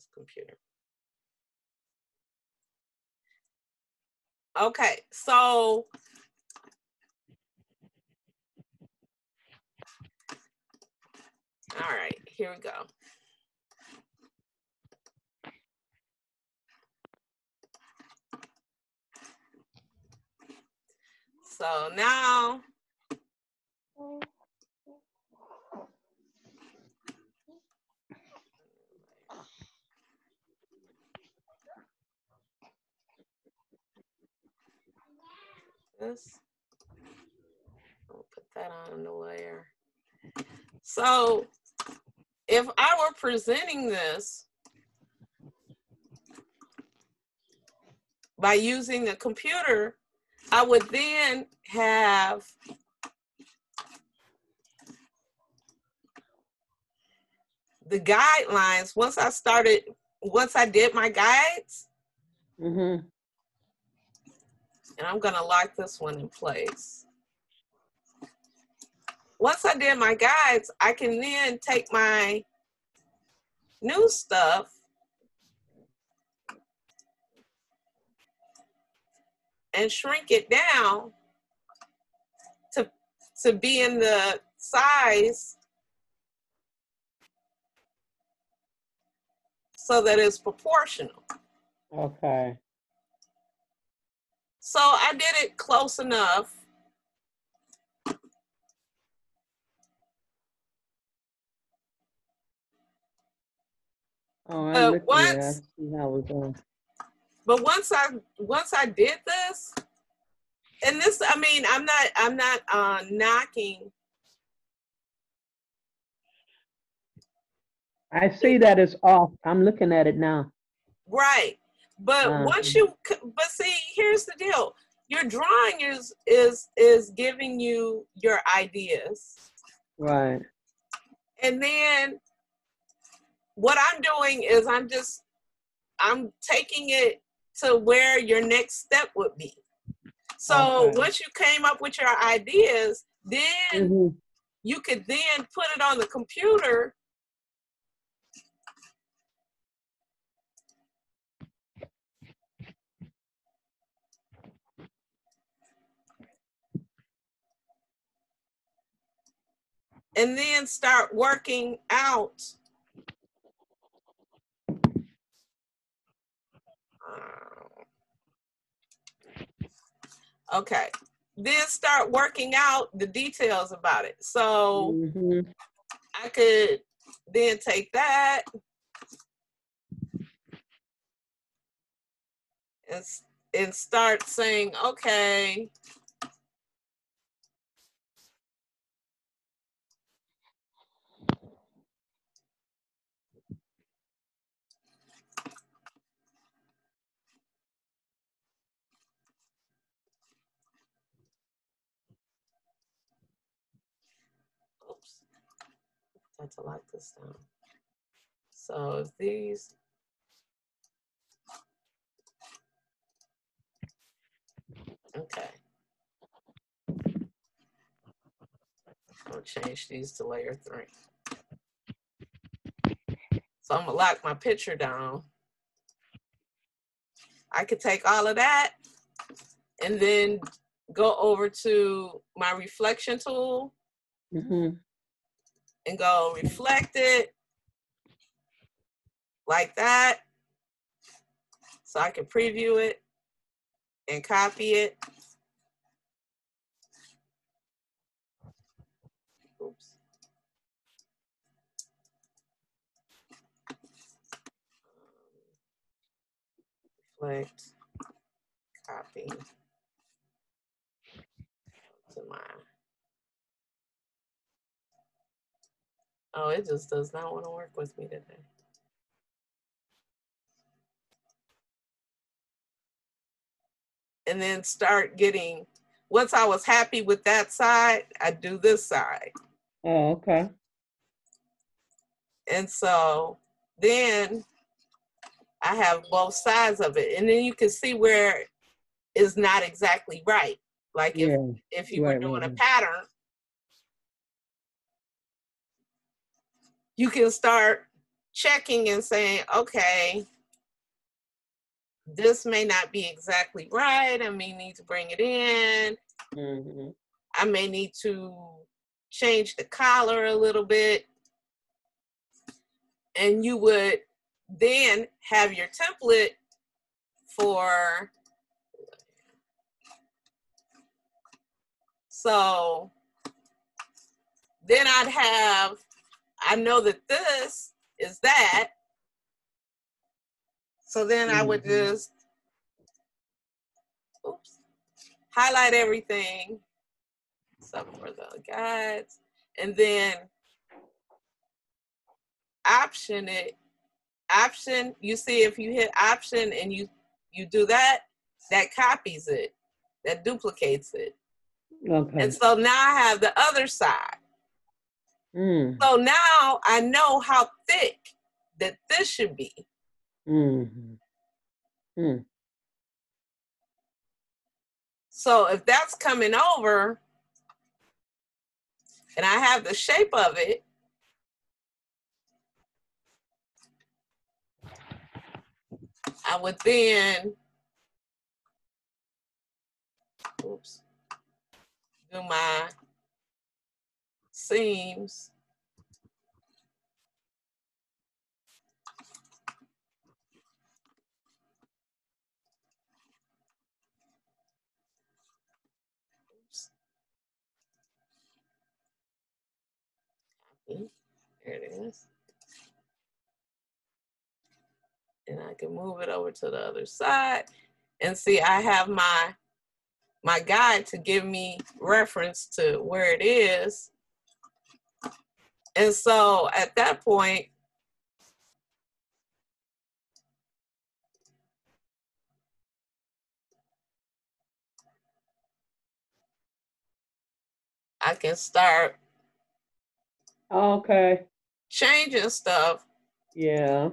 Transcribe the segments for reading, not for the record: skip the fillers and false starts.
this computer. Okay, so all right, here we go. So now this, I'll put that on the layer. So if I were presenting this by using the computer, I would then have the guidelines. Once I did my guides, Mm-hmm. and I'm gonna lock this one in place. Once I did my guides, I can then take my new stuff and shrink it down to be in the size so that it's proportional. Okay. So I did it close enough. Oh, I look here. I Once, see how we're going. but once I did this, and this, I mean, I'm not knocking. I see that it's off. I'm looking at it now. Right. But once you, but see, here's the deal. Your drawing is giving you your ideas. Right. And then what I'm doing is I'm taking it to where your next step would be. So once you came up with your ideas, then you could then put it on the computer and then start working out. Okay. Then start working out the details about it. So I could then take that and start saying, okay, oops, I have to lock this down. So if these, okay. I'll change these to layer 3. So I'm gonna lock my picture down. I could take all of that and then go over to my reflection tool and go reflect it like that. So I can preview it and copy it. Oops. Reflect, copy to my, oh, it just does not want to work with me today. And then start getting, once I was happy with that side, I do this side. Oh, okay. And so then I have both sides of it. And then you can see where it's not exactly right. Like if you were doing a pattern, you can start checking and saying, okay, this may not be exactly right. I may need to bring it in. Mm-hmm. I may need to change the collar a little bit. And you would then have your template for, so then I know that this is that. So then I would just, highlight everything except for the guides, and then option it. Option, you see if you hit option and you do that, that copies it, that duplicates it. Okay. And so now I have the other side. So now I know how thick that this should be. So if that's coming over and I have the shape of it, I would then, do my seams. There it is. And I can move it over to the other side. And see, I have my guide to give me reference to where it is. And so at that point, I can start changing stuff. Yeah.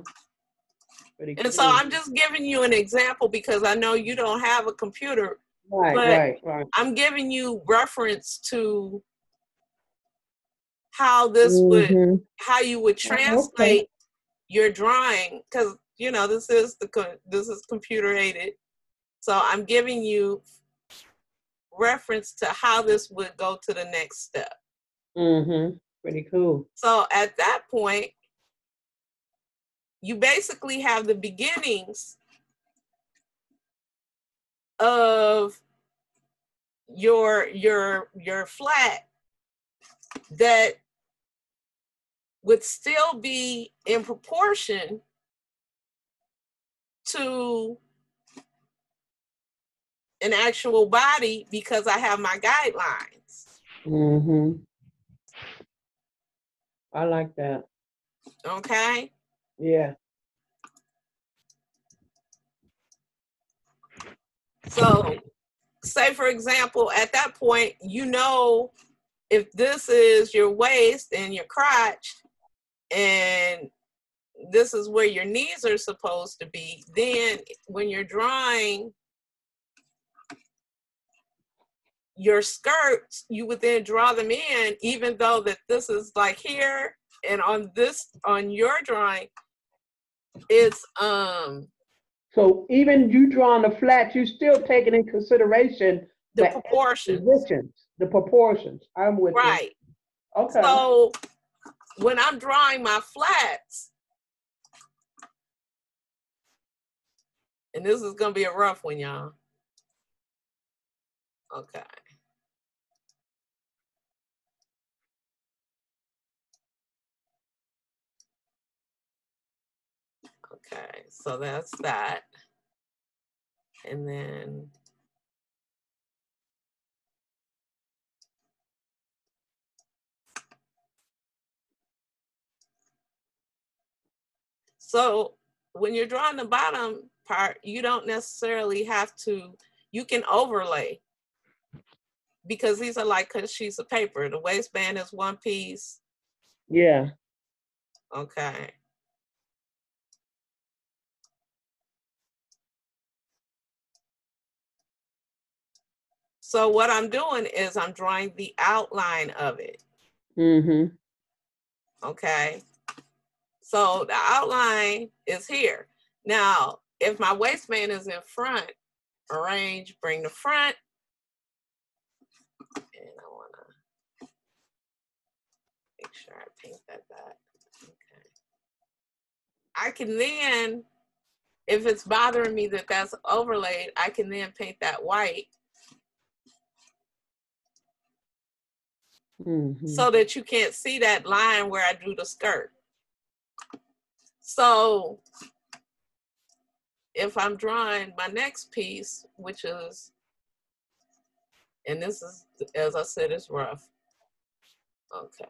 And so I'm just giving you an example because I know you don't have a computer. Right. I'm giving you reference to how this would, how you would translate your drawing, because you know this is computer aided. So I'm giving you reference to how this would go to the next step. Pretty cool. So at that point, you basically have the beginnings of your flat that would still be in proportion to an actual body because I have my guidelines. I like that. Okay. Yeah. So say for example, at that point, you know, if this is your waist and your crotch and this is where your knees are supposed to be, then when you're drawing your skirts, you would then draw them in, even though that this is like here, and on your drawing, it's so even you drawing the flats, you still taking in consideration the proportions. The proportions. I'm with you. Right. Okay. So when I'm drawing my flats, and this is gonna be a rough one, y'all. Okay. Okay, so that's that. And then so when you're drawing the bottom part, you don't necessarily have to, you can overlay because these are like sheets of paper. The waistband is one piece. Yeah. Okay. So what I'm doing is I'm drawing the outline of it. Okay. So the outline is here. Now, if my waistband is in front, arrange, bring the front. And I want to make sure I paint that back. Okay. I can then, if it's bothering me that that's overlaid, I can then paint that white. So that you can't see that line where I drew the skirt. So if I'm drawing my next piece, which is, and this is, as I said, it's rough. Okay.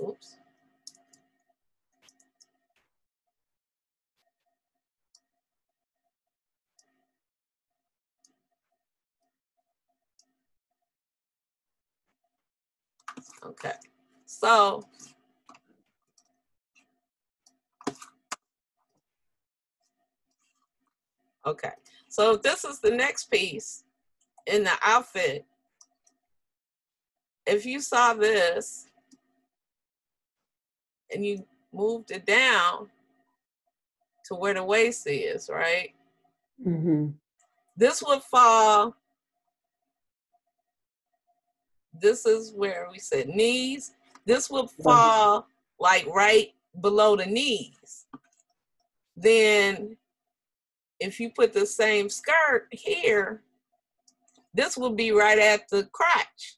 Oops. Okay. So okay. So if this is the next piece in the outfit, if you saw this and you moved it down to where the waist is, right? This would fall. This is where we said knees. This would fall like right below the knees. Then if you put the same skirt here, this will be right at the crotch.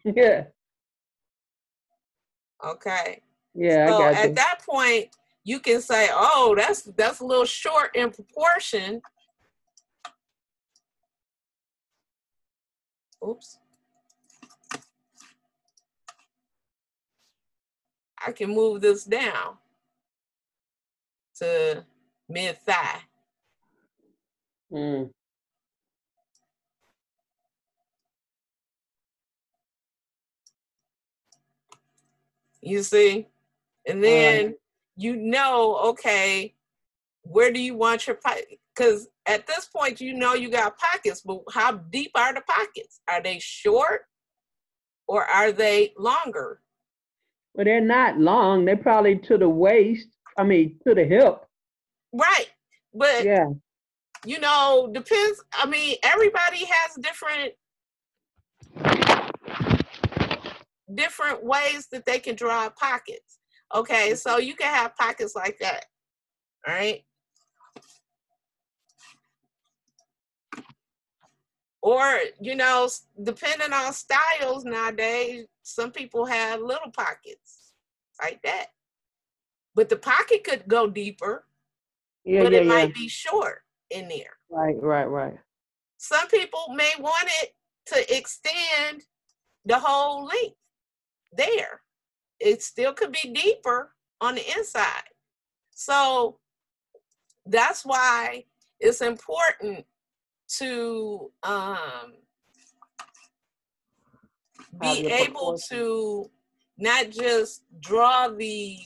Yeah. Okay. Yeah, so I got at that point, you can say, oh, that's a little short in proportion. Oops. I can move this down to mid-thigh. You see? And then you know, okay, where do you want your pocket? Because at this point, you know you got pockets, but how deep are the pockets? Are they short or are they longer? Well, they're not long. They're probably to the waist. I mean, to the hip. Right. But, yeah, you know, depends. I mean, everybody has different ways that they can draw pockets. Okay, so you can have pockets like that. All right. Or, you know, depending on styles nowadays, some people have little pockets like that. But the pocket could go deeper, but it might be short in there. Right. Some people may want it to extend the whole length there. It still could be deeper on the inside. So that's why it's important to be able to not just draw the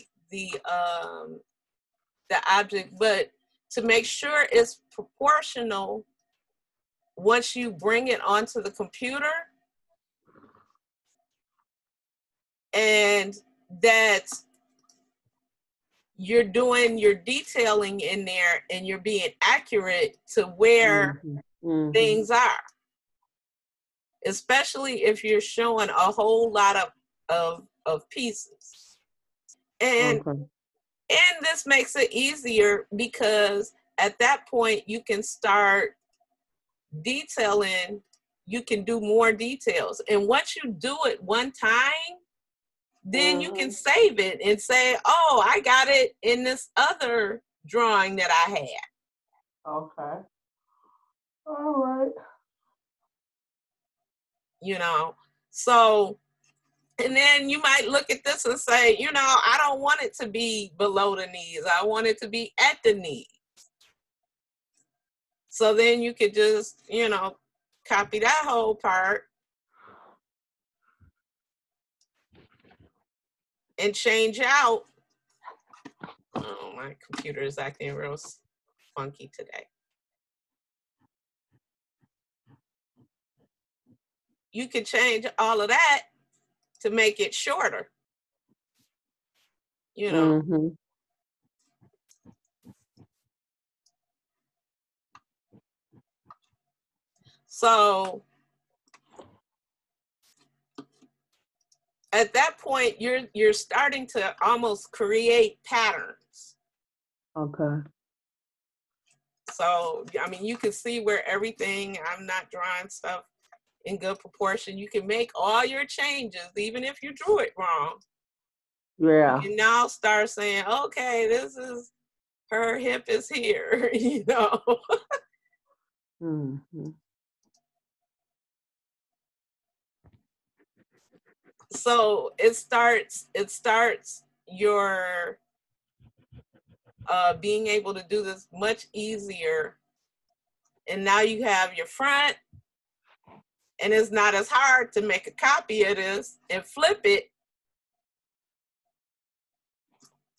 object, but to make sure it's proportional once you bring it onto the computer, and that you're doing your detailing in there and you're being accurate to where things are. Especially if you're showing a whole lot of pieces. And this makes it easier because at that point you can start detailing, you can do more details. And once you do it one time, then you can save it and say, oh, I got it in this other drawing that I had. Okay. All right. You know, so, and then you might look at this and say, you know, I don't want it to be below the knees. I want it to be at the knees. So then you could just, you know, copy that whole part and change out. Oh, my computer is acting real funky today. you can change all of that to make it shorter. You know. Mm-hmm. So at that point, you're starting to almost create patterns. Okay. So, I mean, you can see where everything, I'm not drawing stuff in good proportion. You can make all your changes, even if you drew it wrong. Yeah. You can now start saying, okay, this is, her hip is here, you know. Mm-hmm. So it starts your being able to do this much easier. And now you have your front, and it's not as hard to make a copy of this and flip it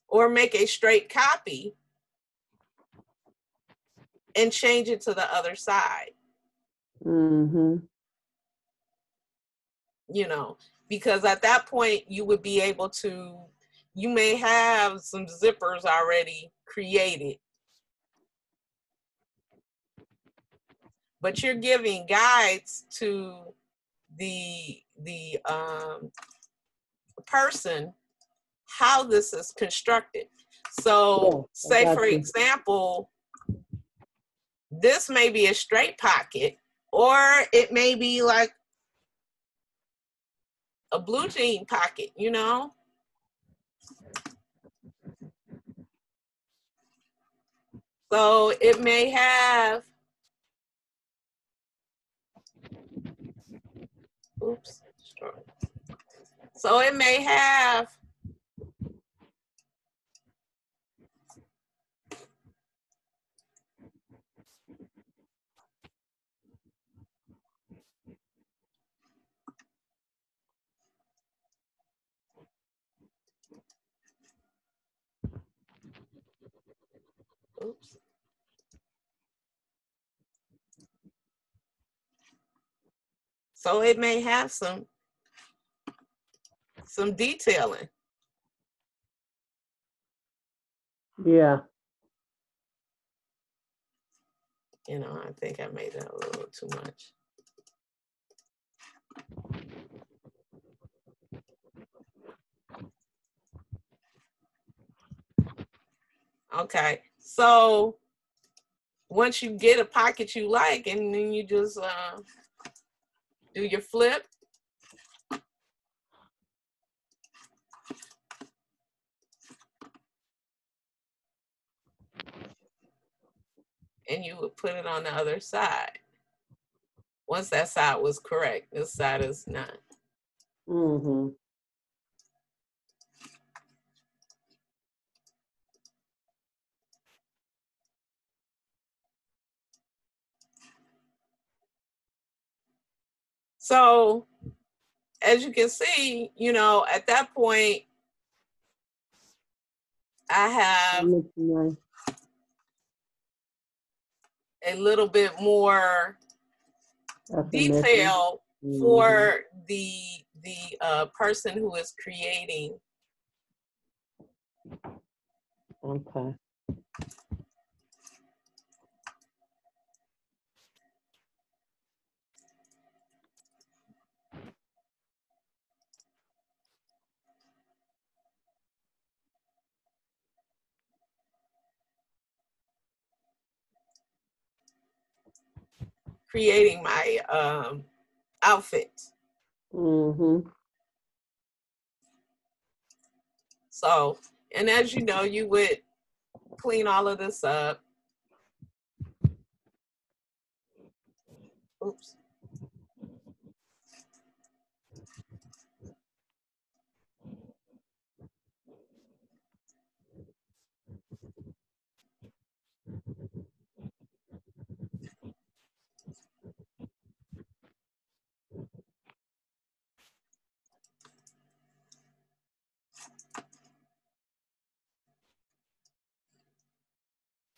or make a straight copy and change it to the other side. Mm-hmm. You know, because at that point you would be able to, you may have some zippers already created, but you're giving guides to the person how this is constructed. So say for example, this may be a straight pocket, or it may be like a blue jean pocket, you know? So it may have, oops, so it may have oops. So it may have some detailing. Yeah. You know, I think I made that a little too much. Okay, so once you get a pocket you like, and then you just do your flip. And you would put it on the other side. Once that side was correct, this side is not. Mm-hmm. So as you can see, you know, at that point, I have a little bit more detail for the person who is creating. Okay. Creating my outfit. Mm-hmm. So, and as you know, you would clean all of this up. Oops.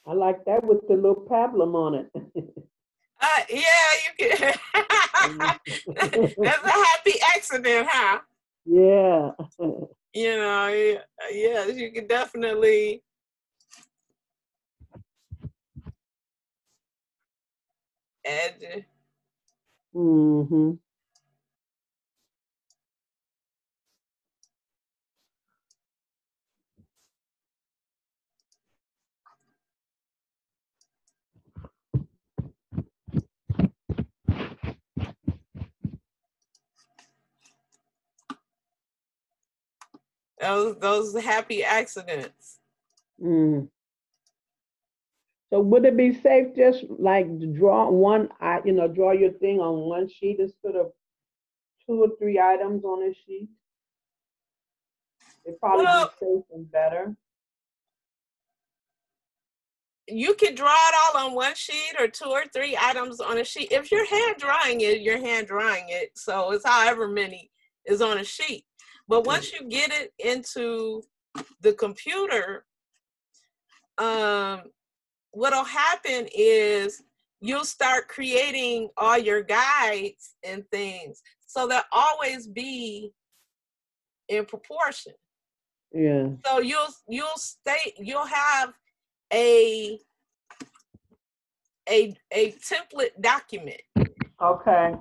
I like that with the little pablum on it. Yeah, you can. That's a happy accident, huh? Yeah. You know, yes, you can definitely. Add. Mm-hmm. Those happy accidents. Mm. So would it be safe just like to draw one, draw your thing on one sheet instead of two or three items on a sheet? It'd probably be Well, safe and better. you can draw it all on one sheet or two or three items on a sheet. If you're hand drawing it, you're hand drawing it. So it's however many is on a sheet. But once you get it into the computer, what'll happen is you'll start creating all your guides and things. So they'll always be in proportion. Yeah. So you'll have a template document Okay.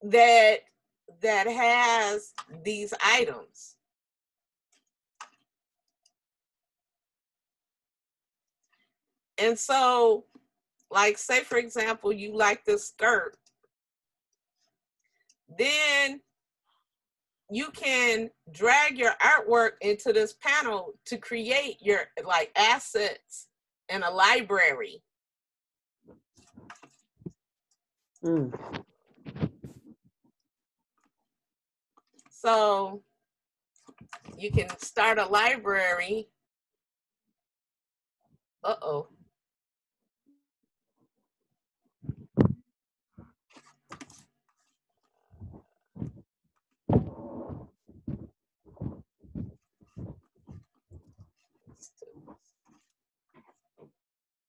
that has these items. And so, like, say for example, you like this skirt, then you can drag your artwork into this panel to create your like assets in a library. Mm. So you can start a library. Uh-oh.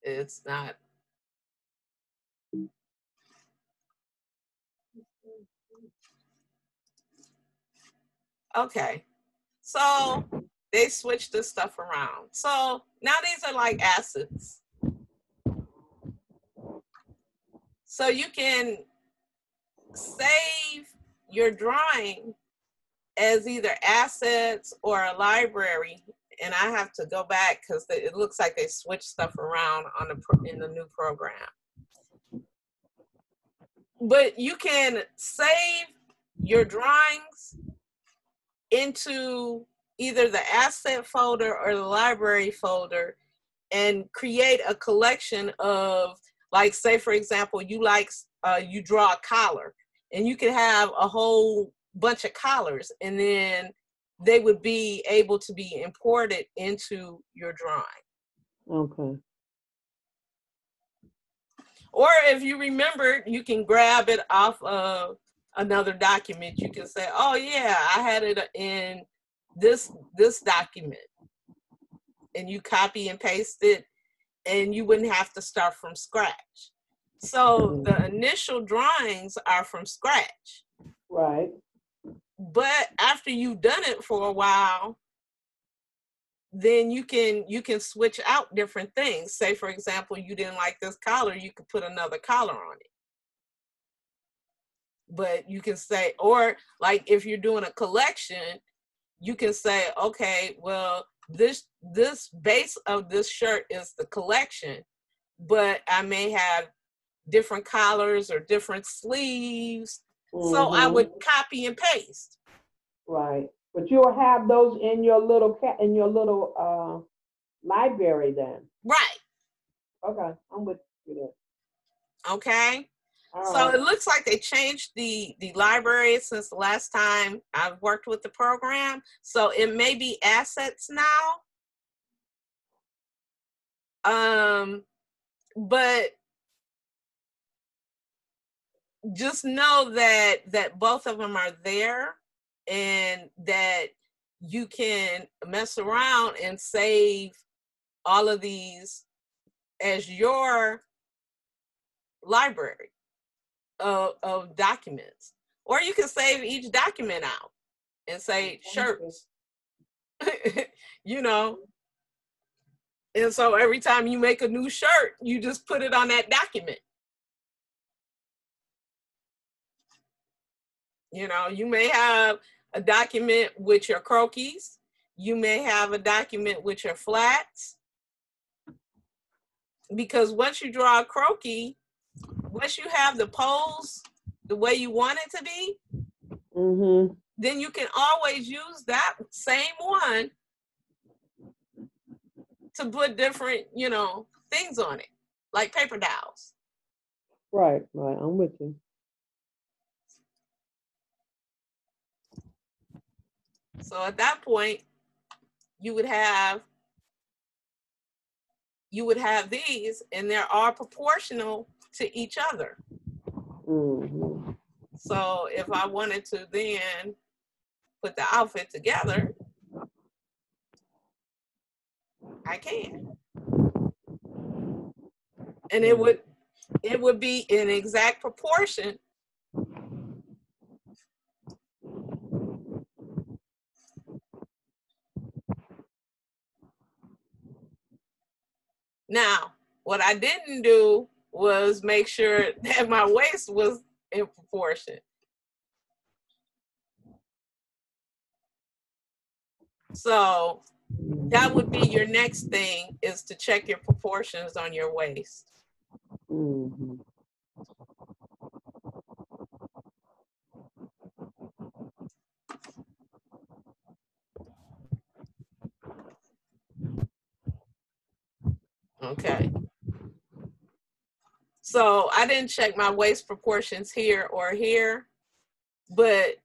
It's not. Okay. So they switched this stuff around. So now these are like assets. So you can save your drawing as either assets or a library. And I have to go back because it looks like they switched stuff around in the new program. But you can save your drawings into either the asset folder or the library folder and create a collection of, like, say for example, you draw a collar, and you can have a whole bunch of collars, and then they would be able to be imported into your drawing. Okay. Or if you remember, you can grab it off of another document. You can say, oh yeah, I had it in this document, and you copy and paste it, and you wouldn't have to start from scratch. So the initial drawings are from scratch. Right. But after you've done it for a while, then you can switch out different things. Say for example, you didn't like this collar, you could put another collar on it. But you can say, or like if you're doing a collection, you can say, okay, well, this base of this shirt is the collection, but I may have different collars or different sleeves. Mm-hmm. So I would copy and paste. Right. But you'll have those in your little library then. Right. Okay, I'm with you there. Okay. So it looks like they changed the library since the last time I've worked with the program. So it may be assets now. But just know that both of them are there, and that you can mess around and save all of these as your library of documents. Or you can save each document out and say shirts, you know. And so every time you make a new shirt, you just put it on that document. You know, you may have a document with your croquis. You may have a document with your flats. Because once you draw a croquis, once you have the pose the way you want it to be, then you can always use that same one to put different, you know, things on it, like paper dowels. Right, I'm with you. So at that point, you would have these, and they're all proportional to each other. So if I wanted to then put the outfit together, I can. And it would be in exact proportion. Now, what I didn't do was make sure that my waist was in proportion. So that would be your next thing, is to check your proportions on your waist. Okay. So I didn't check my waist proportions here or here, but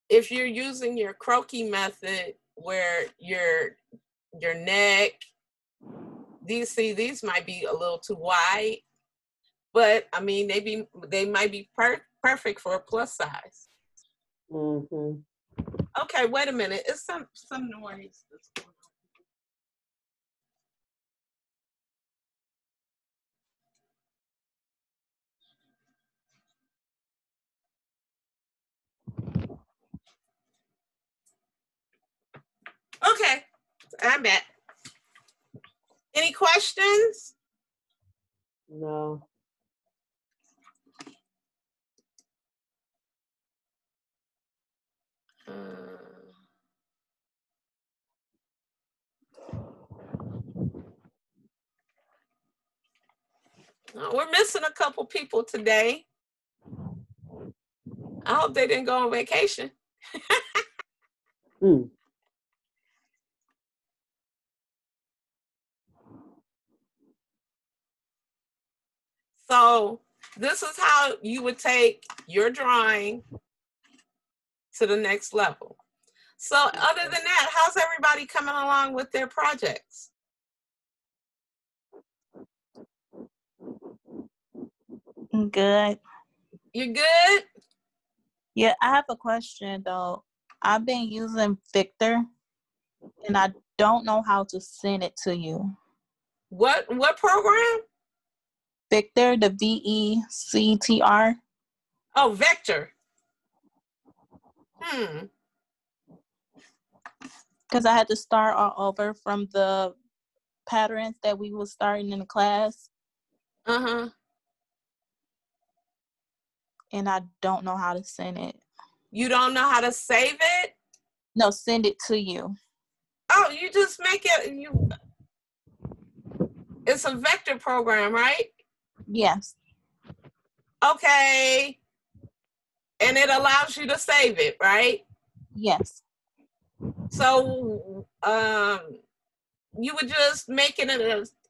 if you're using your croquis method where your neck, these might be a little too wide, but I mean, they might be perfect for a plus size. Okay, wait a minute. It's some noise that's going on. Okay, I'm back. Any questions? No. We're missing a couple people today. I hope they didn't go on vacation. So this is how you would take your drawing to the next level. So other than that, how's everybody coming along with their projects? Good. You good? Yeah, I have a question though. I've been using Victor and I don't know how to send it to you. What program? Victor, the VECTR. Oh, Vector. Because I had to start all over from the patterns that we were starting in the class. And I don't know how to send it. You don't know how to save it? No, send it to you. Oh, you just make it. It's a Vector program, right? Yes. Okay. And it allows you to save it, right? Yes. So you would just make it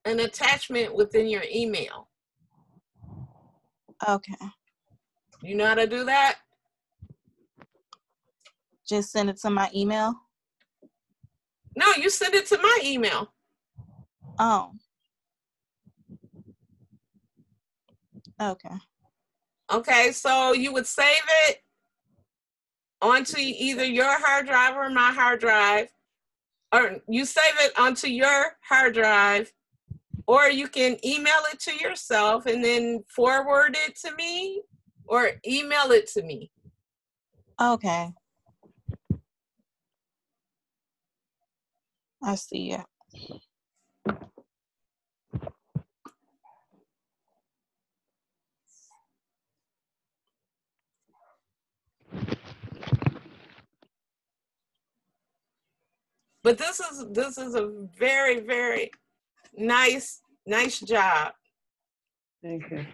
an attachment within your email. Okay. You know how to do that? Just send it to my email? No, you send it to my email. Oh. Okay. Okay, so you would save it onto either your hard drive or my hard drive, or you save it onto your hard drive, or you can email it to yourself and then forward it to me, or email it to me. Okay. I see it. But this is a very, very nice job. Thank you.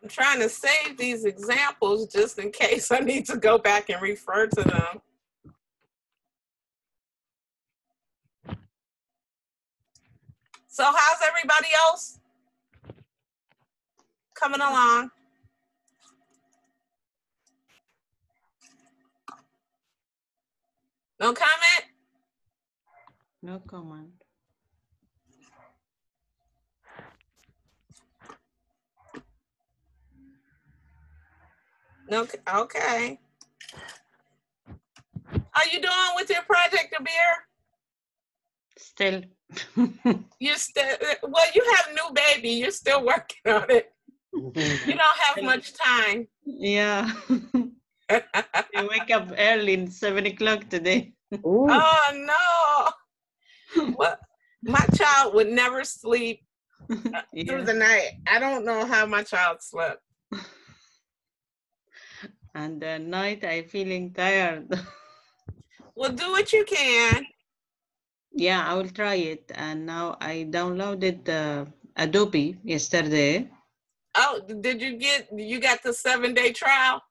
I'm trying to save these examples just in case I need to go back and refer to them. So how's everybody else coming along? No comment? No comment. No, okay. How you doing with your project, Abir? Still. You're still, well, you have a new baby. You're still working on it. You don't have much time. Yeah. I wake up early, 7 o'clock today. Ooh. Oh no! Well, my child would never sleep through the night. I don't know how my child slept. And at night I feeling tired. Well, do what you can. Yeah, I will try it. And now I downloaded Adobe yesterday. Oh, did you got the 7-day trial?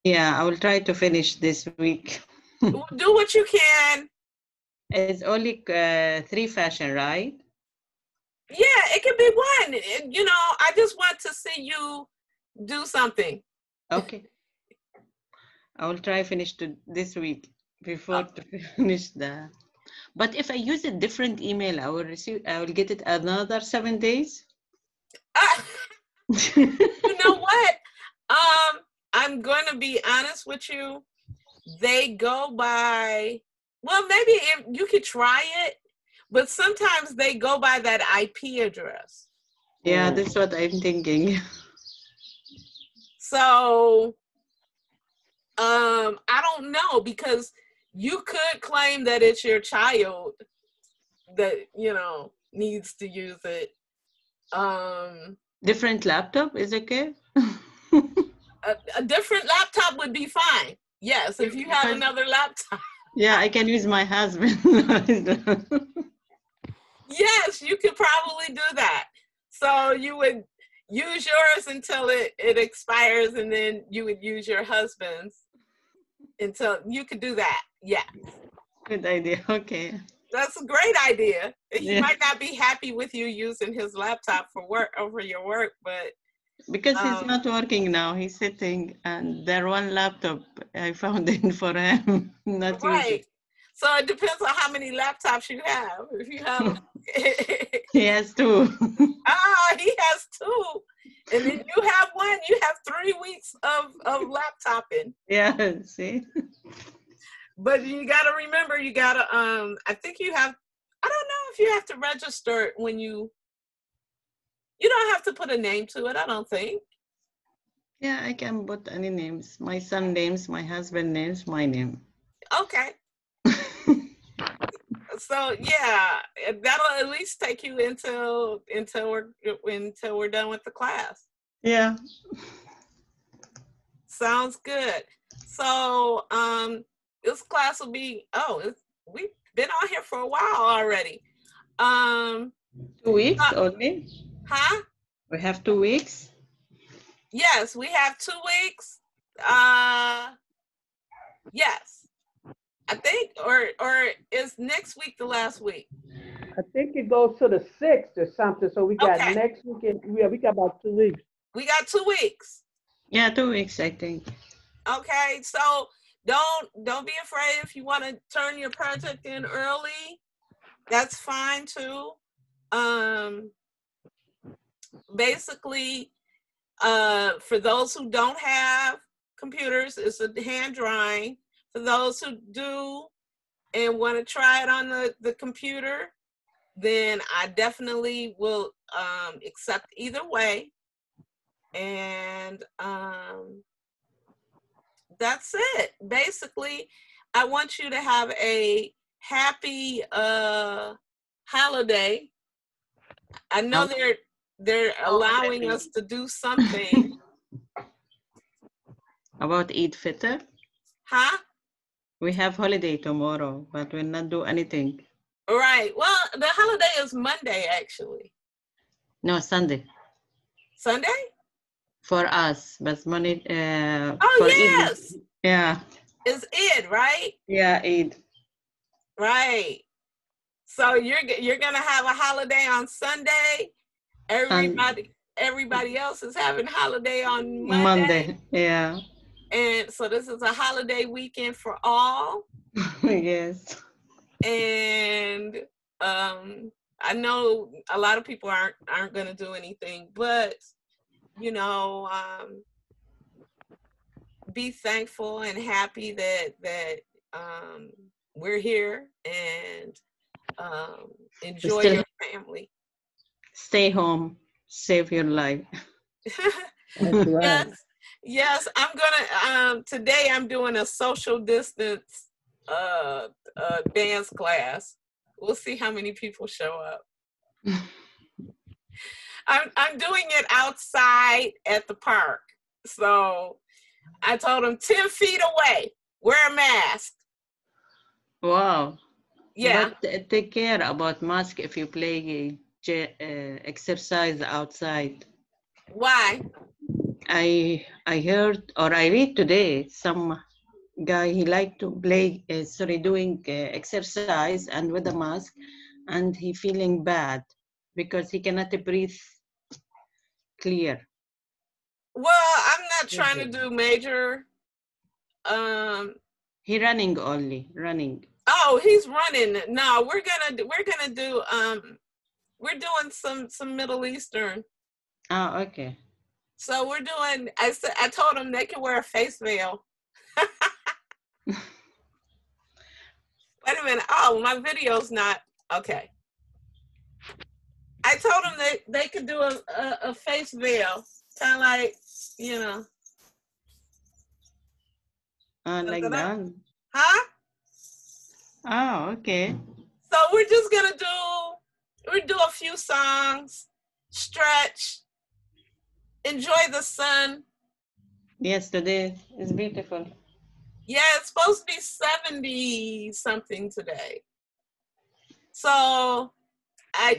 Yeah, I will try to finish this week. Do what you can. It's only 3 fashion, right? Yeah, it could be one. You know, I just want to see you do something. Okay. I will try finish this week before to finish the. But if I use a different email, I will get it another 7 days. You know what? I'm going to be honest with you. They go by, well, maybe if you could try it, but sometimes they go by that IP address. Yeah, that's what I'm thinking. So, I don't know, because you could claim that it's your child that, you know, needs to use it. Different laptop is okay? A different laptop would be fine. Yes, if you have another laptop. Yeah, I can use my husband. Yes, you could probably do that. So you would use yours until it expires, and then you would use your husband's until you could do that. Yeah. Good idea. Okay. That's a great idea. He Yeah. might not be happy with you using his laptop for work over your work, but Because he's not working now. He's sitting, and there one laptop I found in for him. Not right. using. So it depends on how many laptops you have. If you have He has two. he has 2. And then you have 1, you have 3 weeks of laptoping. Yeah, see? But you gotta remember, you gotta I think you have, I don't know if you have to register it when you don't have to put a name to it, I don't think. Yeah, I can put any names. My son names, my husband names, my name. Okay. So yeah, that'll at least take you until we're done with the class. Yeah. Sounds good. So this class will be, we've been on here for a while already. 2 weeks only? Huh? We have 2 weeks? Yes, we have 2 weeks. Yes. I think, or is next week the last week? I think it goes to the 6th or something. So we got Okay. next weekend. Yeah, we got about 2 weeks. We got 2 weeks. Yeah, 2 weeks, I think. Okay, so don't be afraid if you want to turn your project in early. That's fine too. Basically, for those who don't have computers, it's a hand drawing. For those who do and want to try it on the computer, then I definitely will accept either way. And that's it. Basically, I want you to have a happy holiday. I know they're allowing us to do something. About Eid Fitr? Huh? We have holiday tomorrow, but we'll not do anything. Right. Well, the holiday is Monday, actually. No, Sunday. Sunday? For us, but money Oh, for yes. Eid. Yeah. It's Eid, right? Yeah, Eid. Right. So you're gonna have a holiday on Sunday. Everybody else is having holiday on Monday. Yeah. And so this is a holiday weekend for all. Yes. And I know a lot of people aren't gonna do anything, but you know, be thankful and happy that we're here and enjoy your family. Stay home. Save your life. That's right. Yes, I'm gonna today I'm doing a social distance dance class. We'll see how many people show up. I'm doing it outside at the park. So I told them 10 feet away, wear a mask. Wow. Yeah. But take care about mask if you play exercise outside. Why? I heard or I read today some guy he liked to play doing exercise and with a mask, and he feeling bad because he cannot breathe clear. Well, I'm not trying to do major. He running only running. Oh, he's running. No, we're gonna do we're doing some Middle Eastern. Ah, okay. So we're doing. I told them they can wear a face veil. Wait a minute. Oh, my video's not okay. I told them they could do a face veil, kind of like, you know. Like that. Huh? Oh, okay. So we're just gonna do a few songs, stretch, enjoy the sun. Yes, today is beautiful. Yeah, it's supposed to be 70 something today. So I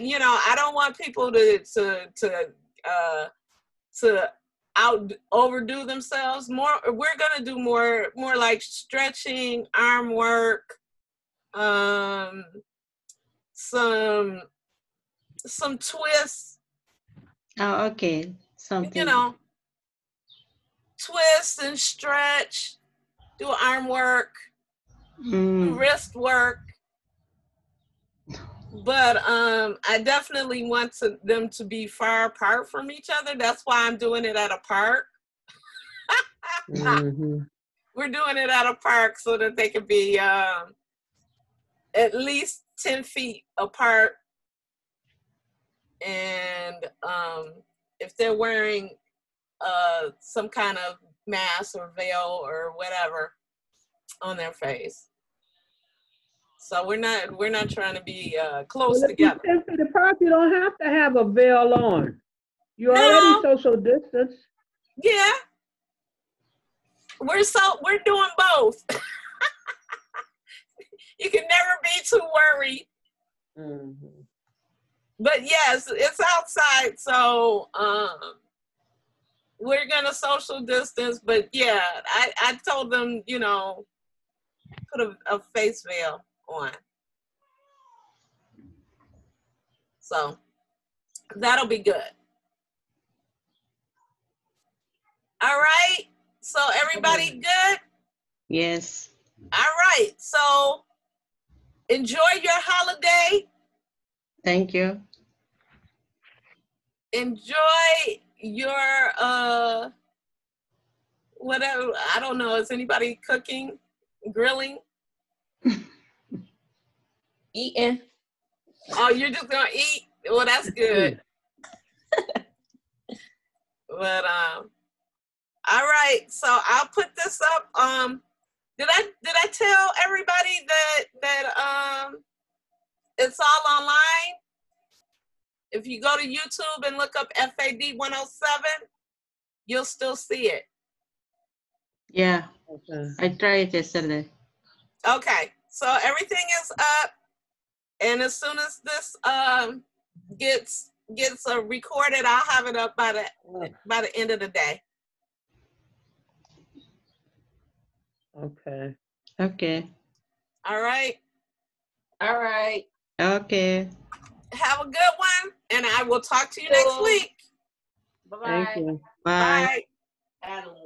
don't want people to overdo themselves. We're gonna do more like stretching, arm work, some twists. Oh, okay. Something. Twist and stretch, do arm work, do wrist work. But I definitely want them to be far apart from each other. That's why I'm doing it at a park. Mm-hmm. We're doing it at a park so that they can be at least 10 feet apart. And if they're wearing some kind of mask or veil or whatever on their face. So we're not trying to be close together. If you 10 feet apart, you don't have to have a veil on. You already social distance. Yeah. We're doing both. You can never be too worried. Mm-hmm. But yes, it's outside, so we're gonna social distance. But yeah, I told them, put a face veil on. So that'll be good. All right. So everybody good? Yes. All right. So enjoy your holiday. Thank you. Enjoy your whatever. I don't know. Is anybody cooking, grilling? Eating. Oh, you're just gonna eat? Well, that's good. But all right. So I'll put this up. Did I tell everybody that it's all online? If you go to YouTube and look up FAD 107, you'll still see it. Yeah, Okay. I tried it yesterday. Okay. So everything is up, and as soon as this gets recorded, I'll have it up by the end of the day. Okay. Okay. All right. All right. Okay. Have a good one, and I will talk to you next Cool. week. Bye-bye. Thank you. Bye. Bye. Adeline.